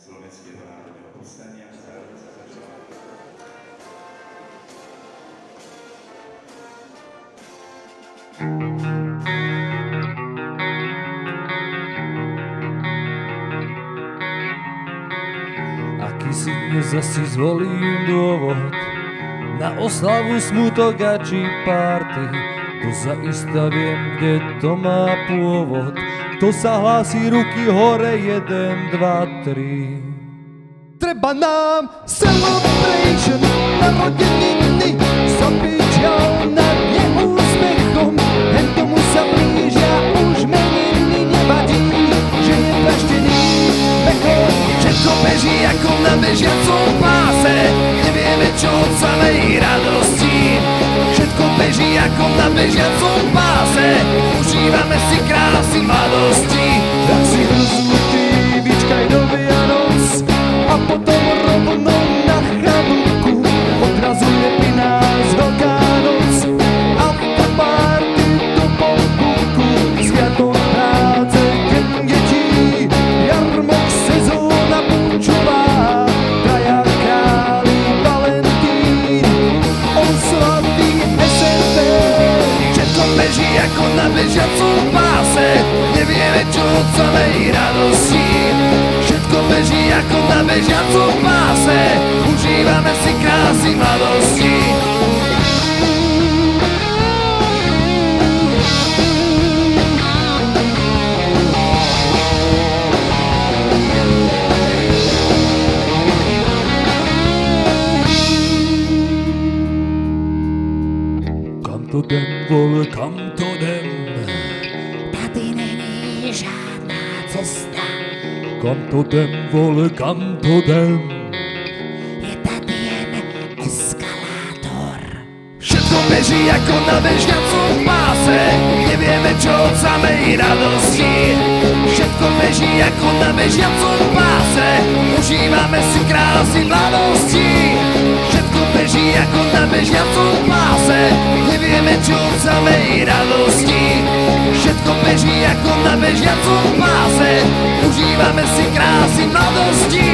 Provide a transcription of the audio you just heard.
Slovenského národného povstania. Zároveň sa začala aký si dnes asi zvolím dôvod na oslavu, smutok a či party? To zaista viem, kde to má pôvod. Kto sa hlási, ruky hore, 1, 2, 3. Treba nám celebration, narodeniny, zapičal nad neúspechom. Hen tomu sa blížia už meniny, nevadí, že nepraštený vechom. Všetko beží ako na bežiacom páse, nevieme čo od samej radosti. Všetko beží ako na bežiacom páse, užívame si krásy mladosti. Tak si rozlutý, vyčkaj do Vianoc a potom rovno na Chanukku. Odrazu lepí nás Veľká noc, afterparty do polkuku. Sviatok práce, deň detí, jarmok, sezóna punčová, traja králi, Valentín, oslavy SNP. Všetko beží ako na bežiacom páse, nevieme čo od samej radosti. Všetko beží ako na bežiacom páse, užívame si krásy mladosti. Kam to jdem, vole, kam to jdem? Tady není žádná cesta, Kam to jdem, vole, kam to jdem? je tady jen eskalátor. Všetko beží ako na bežiacom páse, nevieme čo od samej radosti. Všetko beží ako na bežiacom páse, užívame si krásy mladosti. Všetko beží ako na bežiacom páse, nevieme čo od samej radosti. Všetko beží ako na bežiacom páse, užívame si krásy mladosti.